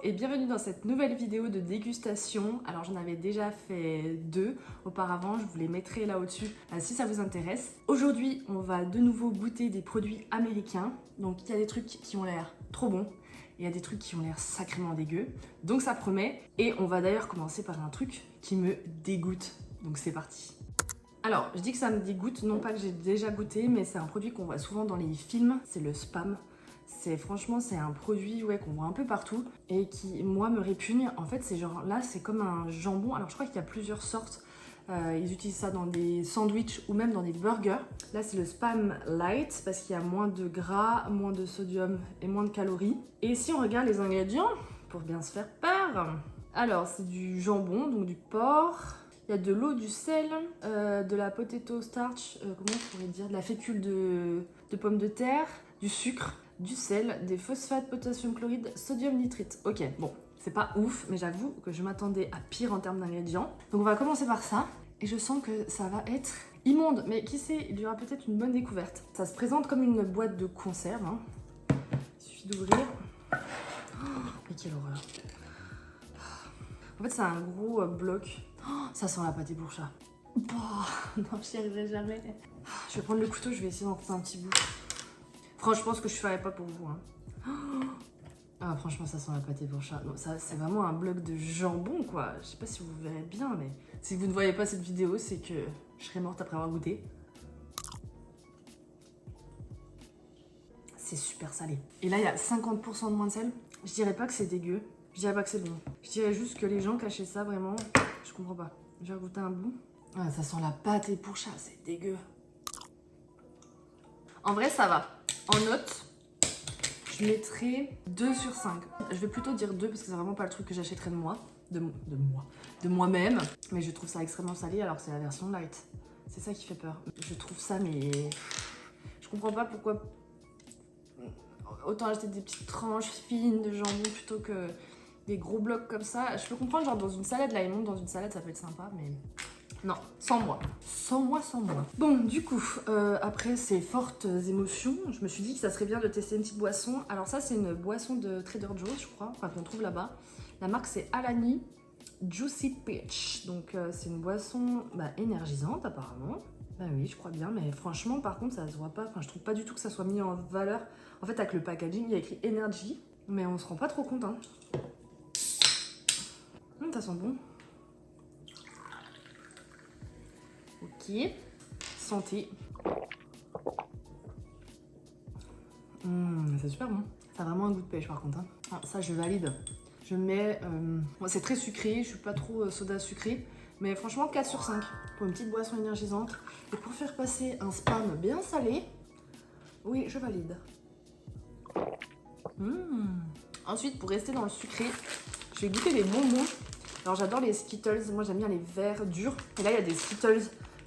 et bienvenue dans cette nouvelle vidéo de dégustation. Alors j'en avais déjà fait 2 auparavant, je vous les mettrai là au-dessus si ça vous intéresse. Aujourd'hui on va de nouveau goûter des produits américains. Donc il y a des trucs qui ont l'air trop bons, et il y a des trucs qui ont l'air sacrément dégueux. Donc ça promet, et on va d'ailleurs commencer par un truc qui me dégoûte. Donc c'est parti. Alors je dis que ça me dégoûte, non pas que j'ai déjà goûté, mais c'est un produit qu'on voit souvent dans les films, c'est le spam. Franchement, c'est un produit qu'on voit un peu partout et qui, moi, me répugne. En fait, c'est genre, là, c'est comme un jambon. Alors, je crois qu'il y a plusieurs sortes. Ils utilisent ça dans des sandwichs ou même dans des burgers. Là, c'est le Spam Light parce qu'il y a moins de gras, moins de sodium et moins de calories. Et si on regarde les ingrédients, pour bien se faire peur, alors, c'est du jambon, donc du porc. Il y a de l'eau, du sel, de la potato starch, comment on pourrait dire, de la fécule de pommes de terre, du sucre, du sel, des phosphates, potassium chloride, sodium nitrite. Ok, bon, c'est pas ouf, mais j'avoue que je m'attendais à pire en termes d'ingrédients. Donc on va commencer par ça, et je sens que ça va être immonde, mais qui sait, il y aura peut-être une bonne découverte. Ça se présente comme une boîte de conserve, hein. Il suffit d'ouvrir. Oh, mais quelle horreur. En fait, c'est un gros bloc. Oh, ça sent la pâté pour chat. Oh, non, j'y arriverai jamais. Je vais prendre le couteau, je vais essayer d'en couper un petit bout. Franchement, je pense que je ferais pas pour vous. Hein. Ah, franchement, ça sent la pâté pour chat. Ça, c'est vraiment un bloc de jambon, quoi. Je sais pas si vous verrez bien, mais si vous ne voyez pas cette vidéo, c'est que je serais morte après avoir goûté. C'est super salé. Et là, il y a 50% de moins de sel. Je dirais pas que c'est dégueu. Je dirais pas que c'est bon. Je dirais juste que les gens cachaient ça, vraiment. Je comprends pas. Je vais goûter un bout. Ah, ça sent la pâté pour chat, c'est dégueu. En vrai, ça va. En note, je mettrai 2 sur 5. Je vais plutôt dire 2 parce que c'est vraiment pas le truc que j'achèterais de moi-même. Mais je trouve ça extrêmement salé alors que c'est la version light. C'est ça qui fait peur. Je trouve ça, mais je comprends pas pourquoi autant acheter des petites tranches fines de jambon plutôt que des gros blocs comme ça. Je peux comprendre, genre dans une salade, là, ils montent dans une salade, ça peut être sympa, mais non, sans moi. Sans moi, sans moi. Bon, du coup, après ces fortes émotions, je me suis dit que ça serait bien de tester une petite boisson. Alors ça, c'est une boisson de Trader Joe's, je crois, enfin qu'on trouve là-bas. La marque, c'est Alani Juicy Peach. Donc c'est une boisson énergisante, apparemment. Bah oui, je crois bien, mais franchement, par contre, ça se voit pas. Enfin, je trouve pas du tout que ça soit mis en valeur. En fait, avec le packaging, il y a écrit Energy, mais on se rend pas trop compte, hein. Ça sent bon. Ok. Santé. C'est super bon. Ça a vraiment un goût de pêche par contre, hein. Ah, ça, je valide. Je mets... c'est très sucré, je suis pas trop soda sucré. Mais franchement, 4 sur 5 pour une petite boisson énergisante. Et pour faire passer un spam bien salé, oui, je valide. Ensuite, pour rester dans le sucré, je vais goûter les bonbons. Alors j'adore les Skittles, moi j'aime bien les verts durs. Et là il y a des Skittles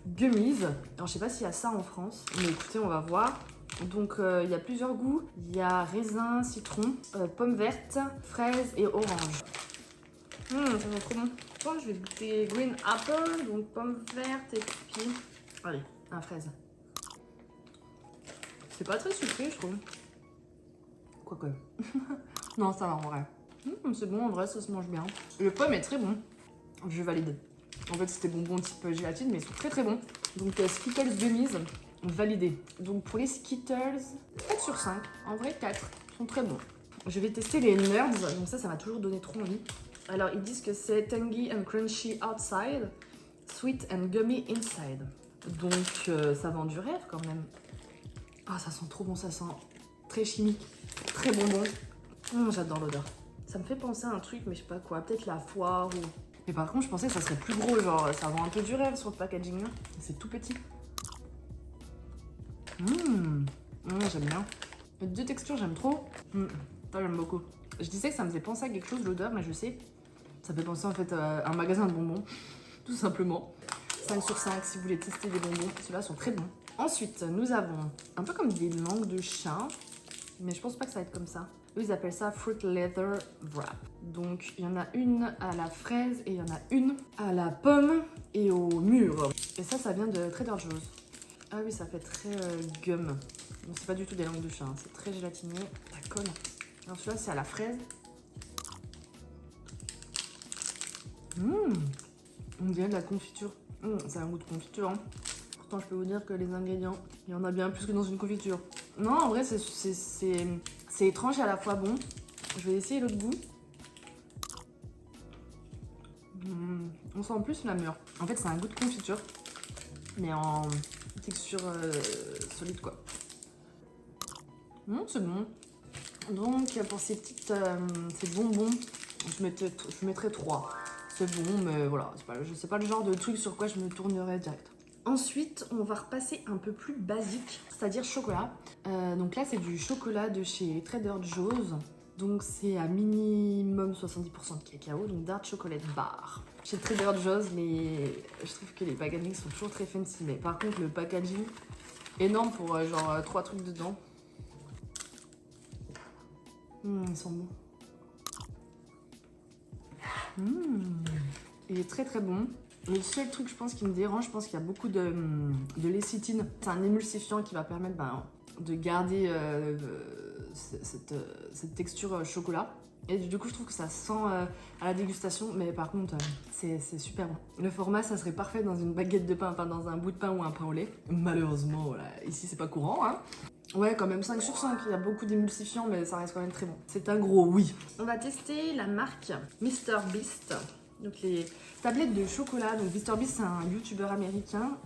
Gummies. Alors je sais pas s'il y a ça en France, mais écoutez, on va voir. Donc il y a plusieurs goûts. Il y a raisin, citron, pomme verte, fraise et orange. Ça sent trop bon. Je vais goûter green apple, donc pomme verte et puis... Allez, un fraise. C'est pas très sucré, je trouve. Quoique. Non, ça va en vrai. C'est bon, en vrai, ça se mange bien. Le pomme est très bon. Je valide. En fait, c'était bonbon type gélatine, mais ils sont très très bons. Donc, Skittles Gummies, validé. Donc, pour les Skittles, 4 sur 5. En vrai, 4. Ils sont très bons. Je vais tester les Nerds. Donc, ça m'a toujours donné trop envie. Alors, ils disent que c'est tangy and crunchy outside, sweet and gummy inside. Donc, ça vend du rêve quand même. Ah, ça sent trop bon, ça sent très chimique, très bonbon. J'adore l'odeur. Ça me fait penser à un truc, mais je sais pas quoi, peut-être la foire ou... Mais par contre, je pensais que ça serait plus gros, genre ça vend un peu du rêve sur le packaging. C'est tout petit. J'aime bien. Les 2 textures, j'aime trop. Ça, j'aime beaucoup. Je disais que ça me faisait penser à quelque chose, l'odeur, mais je sais. Ça fait penser en fait à un magasin de bonbons, tout simplement. 5 sur 5 si vous voulez tester des bonbons. Ceux-là sont très bons. Ensuite, nous avons un peu comme des langues de chat, mais je pense pas que ça va être comme ça. Eux, ils appellent ça Fruit Leather Wrap. Donc, il y en a une à la fraise et il y en a une à la pomme et au mûr. Et ça vient de Trader Joe's. Ah oui, ça fait très gum. Bon, c'est pas du tout des langues de chat, hein. C'est très gélatineux. Ça colle. Alors celui-là, c'est à la fraise. On dirait de la confiture. C'est un goût de confiture. Hein. Pourtant, je peux vous dire que les ingrédients, il y en a bien plus que dans une confiture. Non, en vrai, c'est étrange et à la fois bon. Je vais essayer l'autre goût. On sent en plus la mûre. En fait, c'est un goût de confiture, mais en texture solide, quoi. C'est bon. Donc, pour ces bonbons, je mettrais 3. C'est bon, mais voilà, c'est pas le genre de truc sur quoi je me tournerais direct. Ensuite, on va repasser un peu plus basique, c'est-à-dire chocolat. Donc là, c'est du chocolat de chez Trader Joe's. Donc c'est à minimum 70% de cacao, donc Dark Chocolate Bar. Chez Trader Joe's, je trouve que les packaging sont toujours très fancy. Mais par contre, le packaging, énorme pour genre 3 trucs dedans. Ils sont bons. Il est très très bon. Le seul truc, je pense, qui me dérange, je pense qu'il y a beaucoup de lécithine. C'est un émulsifiant qui va permettre de garder cette texture chocolat. Et du coup, je trouve que ça sent à la dégustation, mais par contre, c'est super bon. Le format, ça serait parfait dans une baguette de pain, enfin dans un bout de pain ou un pain au lait. Malheureusement, voilà, ici, c'est pas courant, hein. Ouais, quand même 5 sur 5, il y a beaucoup d'émulsifiants, mais ça reste quand même très bon. C'est un gros oui. On va tester la marque Mr Beast. Donc les tablettes de chocolat. Donc Mr Beast, c'est un youtubeur américain.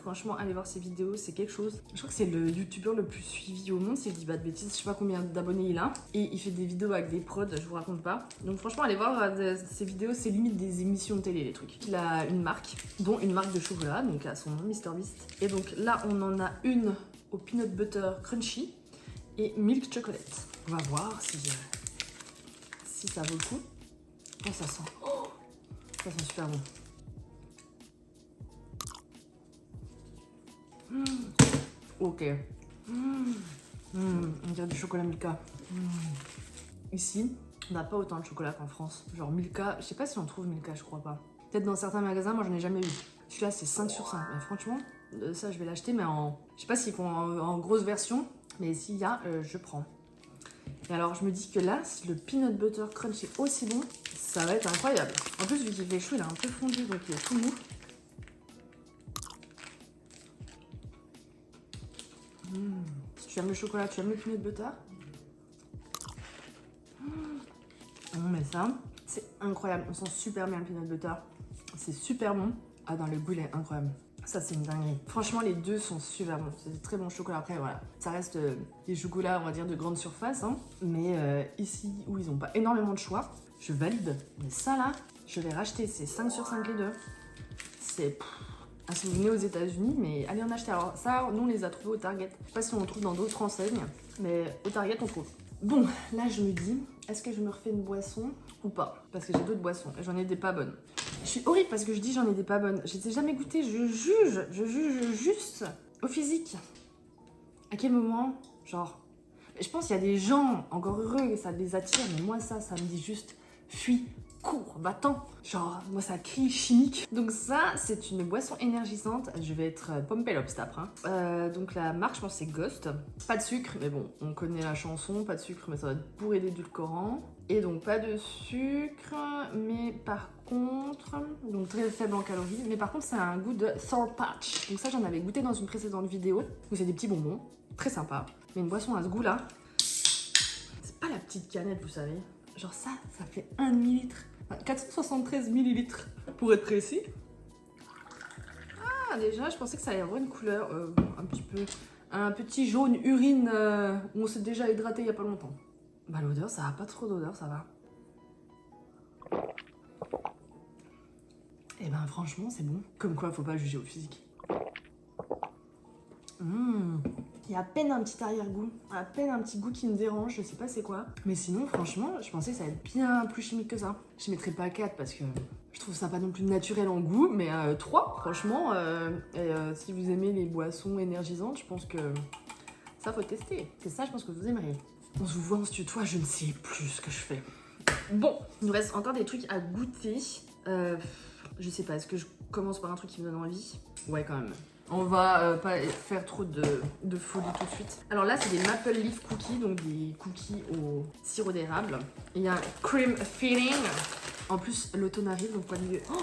Franchement, allez voir ses vidéos, c'est quelque chose. Je crois que c'est le youtubeur le plus suivi au monde, si je dis pas de bêtises. Je sais pas combien d'abonnés il a. Et il fait des vidéos avec des prods, je vous raconte pas. Donc franchement, allez voir ses vidéos, c'est limite des émissions de télé, les trucs. Il a une marque, dont une marque de chocolat, donc à son nom, Mr Beast. Et donc là, on en a une au peanut butter crunchy et milk chocolate. On va voir si ça vaut le coup. Oh, ça sent. Oh, ça sent super bon. Ok. On dirait du chocolat Milka. Ici, on n'a pas autant de chocolat qu'en France. Genre Milka, je sais pas si on trouve Milka, je crois pas. Peut-être dans certains magasins, moi j'en ai jamais vu. Celui-là, c'est 5 sur 5. Mais franchement, ça je vais l'acheter, mais en... Je sais pas s'ils font en grosse version, mais s'il y a, je prends. Et alors, je me dis que là, si le peanut butter crunch est aussi bon, ça va être incroyable. En plus, vu qu'il fait chaud, il est un peu fondu, donc il est tout mou. Si tu aimes le chocolat, tu aimes le peanut butter. Mais ça, c'est incroyable. On sent super bien le peanut butter. C'est super bon. Ah, dans le goût, il est incroyable. Ça, c'est une dinguerie. Franchement, les deux sont super bons. C'est des très bons chocolats. Après, voilà, ça reste des chocolats, on va dire, de grande surface. Hein. Mais ici, où ils n'ont pas énormément de choix, je valide. Mais ça, là, je vais racheter. C'est 5 sur 5 les deux. C'est... Ah, si vous venez aux États-Unis, mais allez en acheter. Alors ça, nous, on les a trouvés au Target. Je sais pas si on trouve dans d'autres enseignes, mais au Target, on trouve. Bon, là, je me dis, est-ce que je me refais une boisson ou pas? Parce que j'ai d'autres boissons et j'en ai des pas bonnes. Je suis horrible parce que je dis j'en ai des pas bonnes. Je les ai jamais goûtées, je juge juste au physique. À quel moment, genre... Je pense qu'il y a des gens encore heureux et ça les attire, mais moi, ça me dit juste, fuis. Cours, va-t'en. Genre, moi ça crie chimique. Donc ça, c'est une boisson énergisante. Je vais être Pompelops après. Hein. Donc la marque, je pense c'est Ghost. Pas de sucre, mais bon, on connaît la chanson. Pas de sucre, mais ça va être bourré d'édulcorants. Et donc pas de sucre, mais par contre, donc très faible en calories. Mais par contre, c'est un goût de Sour Patch. Donc ça, j'en avais goûté dans une précédente vidéo. Où c'est des petits bonbons, très sympa. Mais une boisson à ce goût-là, c'est pas la petite canette, vous savez. Genre ça fait 1 millilitre. 473 millilitres pour être précis. Ah, déjà, je pensais que ça allait avoir une couleur un petit jaune urine où on s'est déjà hydraté il y a pas longtemps. Bah, l'odeur, ça a pas trop d'odeur, ça va. Et ben, franchement, c'est bon. Comme quoi, faut pas juger au physique. Il y a à peine un petit arrière-goût, à peine un petit goût qui me dérange, je sais pas c'est quoi. Mais sinon, franchement, je pensais que ça allait être bien plus chimique que ça. Je mettrais pas 4 parce que je trouve ça pas non plus naturel en goût, mais 3, franchement. Si vous aimez les boissons énergisantes, je pense que ça faut tester. C'est ça, je pense que vous aimeriez. On se voit, on se tutoie, je ne sais plus ce que je fais. Bon, il nous reste encore des trucs à goûter. Je sais pas, est-ce que je commence par un truc qui me donne envie? Ouais, quand même. On va pas faire trop de folie tout de suite. Alors là, c'est des Maple Leaf Cookies, donc des cookies au sirop d'érable. Il y a un cream filling. En plus, l'automne arrive, donc quoi de mieux. Oh,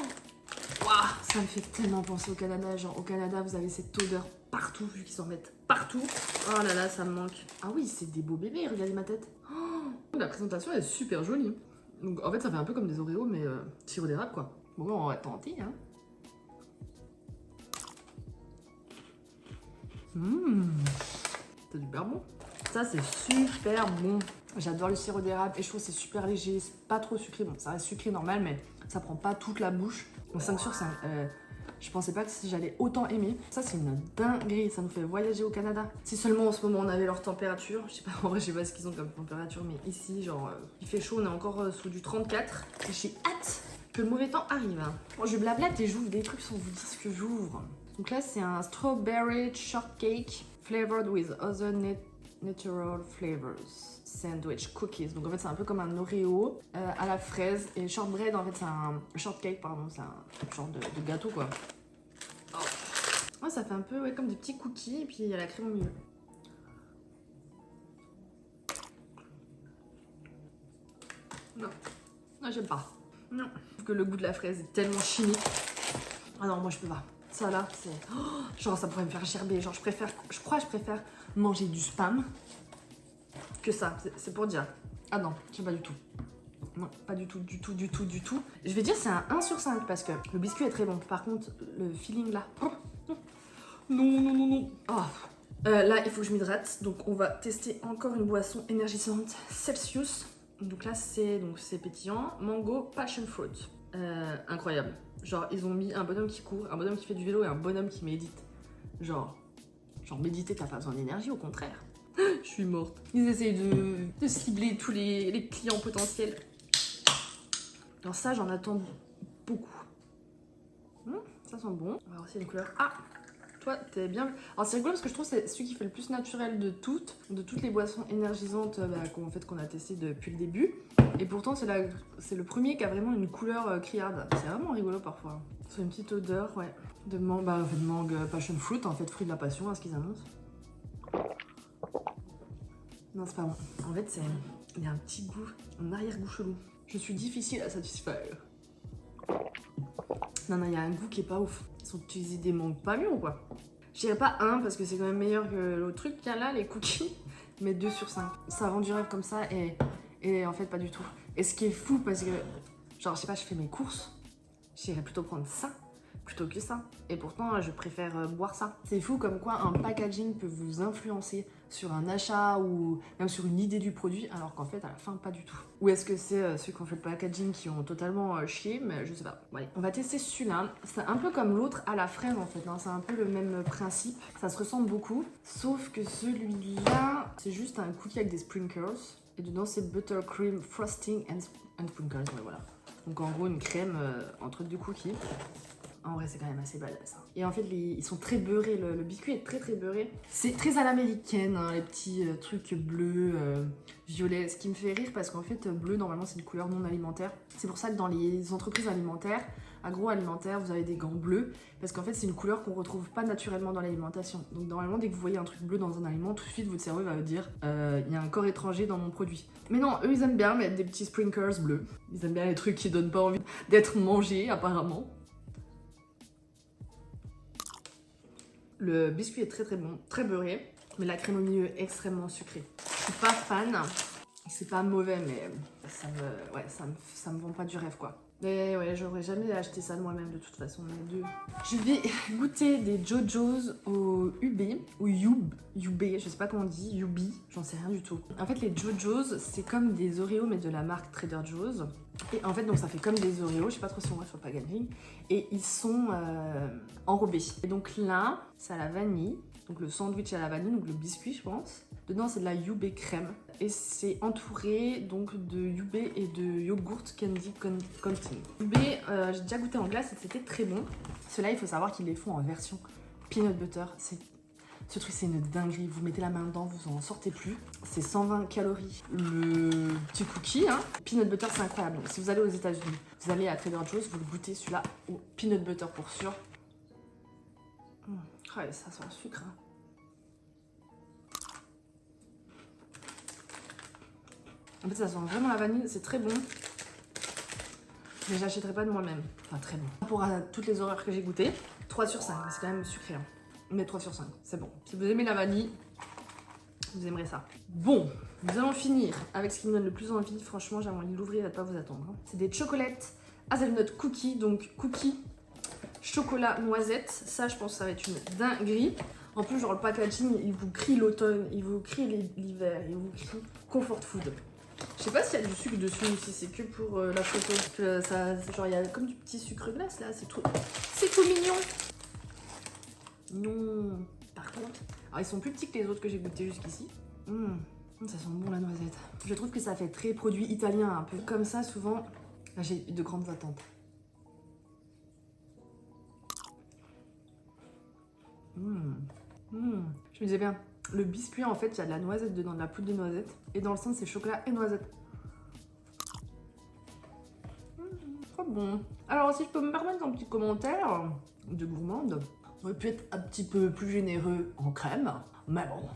waouh, ça me fait tellement penser au Canada. Genre, au Canada, vous avez cette odeur partout, vu qu'ils en mettent partout. Oh là là, ça me manque. Ah oui, c'est des beaux bébés, regardez ma tête. Oh, la présentation, elle est super jolie. Donc, en fait, ça fait un peu comme des Oreos, mais sirop d'érable, quoi. Bon, on va tenter, hein. C'est super bon. Ça, c'est super bon. J'adore le sirop d'érable et je trouve que c'est super léger. C'est pas trop sucré. Bon, ça reste sucré normal, mais ça prend pas toute la bouche. Donc 5 sur 5. Je pensais pas que j'allais autant aimer. Ça, c'est une dinguerie. Ça nous fait voyager au Canada. Si seulement en ce moment on avait leur température. Je sais pas, en vrai, je sais pas ce qu'ils ont comme température, mais ici, genre, il fait chaud. On est encore sous du 34. Et j'ai hâte que le mauvais temps arrive. Bon, je blablate et j'ouvre des trucs sans vous dire ce que j'ouvre. Donc là, c'est un strawberry shortcake flavored with other natural flavors. Sandwich cookies. Donc en fait, c'est un peu comme un Oreo à la fraise. Et shortbread, en fait, c'est un shortcake, pardon. C'est un genre de gâteau, quoi. Oh. Ouais, ça fait un peu comme des petits cookies. Et puis il y a la crème au milieu. Non. Non, j'aime pas. Non. Parce que le goût de la fraise est tellement chimique. Ah non, moi je peux pas. Ça là, c'est... Oh, genre ça pourrait me faire gerber. Genre je crois que je préfère manger du spam que ça. C'est pour dire. Ah non, j'aime pas du tout. Non, pas du tout, du tout, du tout, du tout. Je vais dire c'est un 1 sur 5 parce que le biscuit est très bon. Par contre, le feeling là... Oh, non, non, non, non. Oh. Là, il faut que je m'hydrate. Donc on va tester encore une boisson énergisante Celsius. Donc là, c'est pétillant. Mango Passion Fruit. Incroyable. Genre, ils ont mis un bonhomme qui court, un bonhomme qui fait du vélo et un bonhomme qui médite. Genre méditer, t'as pas besoin d'énergie, au contraire. Je suis morte. Ils essayent de cibler tous les clients potentiels. Alors ça, j'en attends beaucoup. Ça sent bon. On va voir si les couleurs... Ah, toi, t'es bien... Alors c'est rigolo parce que je trouve que c'est celui qui fait le plus naturel de toutes les boissons énergisantes qu'on a testées depuis le début. Et pourtant, c'est le premier qui a vraiment une couleur criarde. C'est vraiment rigolo parfois. C'est une petite odeur, ouais, de mangue passion fruit, en fait, fruit de la passion, à ce qu'ils annoncent. Non, c'est pas bon. En fait, il y a un petit goût, un arrière-goût chelou. Je suis difficile à satisfaire. Non, il y a un goût qui est pas ouf. Ils ont utilisé des mangues pas mûres ou quoi? Je dirais pas 1 parce que c'est quand même meilleur que l'autre truc qu'il y a là, les cookies, mais 2 sur 5. Ça vend du rêve comme ça et en fait pas du tout. Et ce qui est fou parce que, genre je sais pas, je fais mes courses, j'irais plutôt prendre ça plutôt que ça. Et pourtant je préfère boire ça. C'est fou comme quoi un packaging peut vous influencer sur un achat ou même sur une idée du produit alors qu'en fait à la fin pas du tout. Ou est-ce que c'est ceux qui ont fait le packaging qui ont totalement chié, mais je sais pas. Allez, on va tester celui-là. C'est un peu comme l'autre à la fraise en fait, hein. C'est un peu le même principe. Ça se ressemble beaucoup, sauf que celui-là c'est juste un cookie avec des sprinkles. Et dedans c'est buttercream frosting and sprinkles, ouais, voilà. Donc en gros une crème entre deux cookies. En vrai, c'est quand même assez badass. Et en fait, ils sont très beurrés. Le biscuit est très très beurré. C'est très à l'américaine, hein, les petits trucs bleus, violets. Ce qui me fait rire parce qu'en fait, bleu, normalement, c'est une couleur non alimentaire. C'est pour ça que dans les entreprises alimentaires, agroalimentaires, vous avez des gants bleus. Parce qu'en fait, c'est une couleur qu'on retrouve pas naturellement dans l'alimentation. Donc normalement, dès que vous voyez un truc bleu dans un aliment, tout de suite, votre cerveau va vous dire il y a un corps étranger dans mon produit. Mais non, eux, ils aiment bien mettre des petits sprinkles bleus. Ils aiment bien les trucs qui donnent pas envie d'être mangés, apparemment. Le biscuit est très très bon, très beurré, mais la crème au milieu est extrêmement sucrée. Je suis pas fan, c'est pas mauvais, mais ça me vend pas du rêve quoi. Mais ouais, j'aurais jamais acheté ça de moi-même de toute façon, les deux. Je vais goûter des Jojo's au UB, ou Yub, je sais pas comment on dit, Yubi, j'en sais rien du tout. En fait, les Jojo's, c'est comme des Oreos, mais de la marque Trader Joe's. Et en fait, donc ça fait comme des Oreos, je sais pas trop si on voit sur le packaging, et ils sont enrobés. Et donc là, c'est à la vanille, donc le sandwich à la vanille, donc le biscuit, je pense. Dedans, c'est de la Yubé crème. Et c'est entouré donc de Yubé et de yogourt candy coating. Yubé, j'ai déjà goûté en glace et c'était très bon. Ceux-là, il faut savoir qu'ils les font en version peanut butter. Ce truc, c'est une dinguerie. Vous mettez la main dedans, vous en sortez plus. C'est 120 calories le petit cookie. Hein. Peanut butter, c'est incroyable. Donc, si vous allez aux États-Unis, vous allez à Trader Joe's, vous le goûtez celui-là au peanut butter pour sûr. Ouais, ça sent le sucre. Hein. En fait, ça sent vraiment la vanille, c'est très bon. Mais j'achèterai pas de moi-même. Enfin, très bon. Pour toutes les horreurs que j'ai goûtées, 3 sur 5. C'est quand même sucré. Hein. Mais 3 sur 5, c'est bon. Si vous aimez la vanille, vous aimerez ça. Bon, nous allons finir avec ce qui me donne le plus envie. Franchement, j'ai envie de l'ouvrir et de pas vous attendre. Hein. C'est des chocolates hazelnut cookies. Donc, cookies, chocolat, noisette. Ça, je pense que ça va être une dinguerie. En plus, genre le packaging, il vous crie l'automne, il vous crie l'hiver, il vous crie comfort food. Je sais pas s'il y a du sucre dessus ou si c'est que pour la photo. Que ça, genre, il y a comme du petit sucre glace là, c'est tout mignon. Non, par contre, alors ils sont plus petits que les autres que j'ai goûté jusqu'ici. Ça sent bon la noisette. Je trouve que ça fait très produit italien, un peu comme ça souvent. Là, j'ai de grandes attentes. Je me disais bien, le biscuit en fait, il y a de la noisette dedans, de la poudre de noisette. Et dans le centre, c'est chocolat et noisette. Trop bon. Alors, si je peux me permettre un petit commentaire de gourmande, on aurait pu être un petit peu plus généreux en crème, mais bon.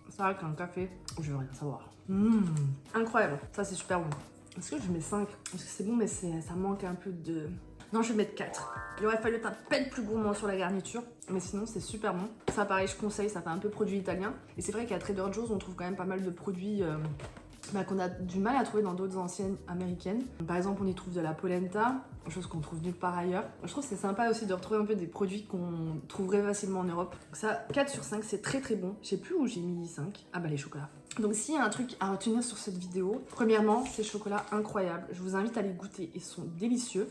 Ça avec un café, je veux rien savoir. Incroyable, ça c'est super bon. Est-ce que je mets 5? Parce que c'est bon, mais ça manque un peu de... Non, je vais mettre 4. Il aurait fallu être un peu plus gourmand sur la garniture, mais sinon c'est super bon. Ça pareil, je conseille, ça fait un peu produit italien. Et c'est vrai qu'à Trader Joe's, on trouve quand même pas mal de produits qu'on a du mal à trouver dans d'autres anciennes américaines. Par exemple, on y trouve de la polenta, chose qu'on trouve nulle part ailleurs. Je trouve que c'est sympa aussi de retrouver un peu des produits qu'on trouverait facilement en Europe. Donc ça, 4 sur 5, c'est très très bon. Je sais plus où j'ai mis 5. Ah bah les chocolats. Donc s'il y a un truc à retenir sur cette vidéo, premièrement, ces chocolats incroyables. Je vous invite à les goûter, ils sont délicieux.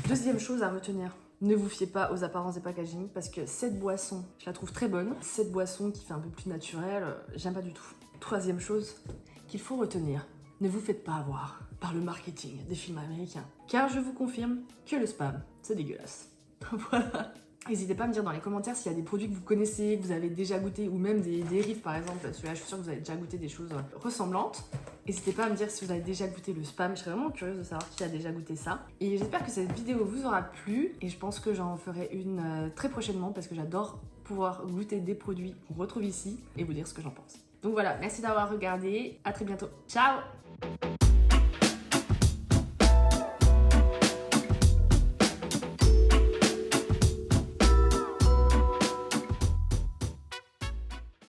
Deuxième chose à retenir, ne vous fiez pas aux apparences des packaging parce que cette boisson, je la trouve très bonne. Cette boisson qui fait un peu plus naturelle, j'aime pas du tout. Troisième chose qu'il faut retenir, ne vous faites pas avoir par le marketing des films américains. Car je vous confirme que le spam, c'est dégueulasse. Voilà. N'hésitez pas à me dire dans les commentaires s'il y a des produits que vous connaissez, que vous avez déjà goûté, ou même des dérives par exemple. Celui-là, je suis sûre que vous avez déjà goûté des choses ressemblantes. N'hésitez pas à me dire si vous avez déjà goûté le spam. Je serais vraiment curieuse de savoir qui a déjà goûté ça. Et j'espère que cette vidéo vous aura plu. Et je pense que j'en ferai une très prochainement parce que j'adore pouvoir goûter des produits qu'on retrouve ici et vous dire ce que j'en pense. Donc voilà, merci d'avoir regardé. À très bientôt. Ciao!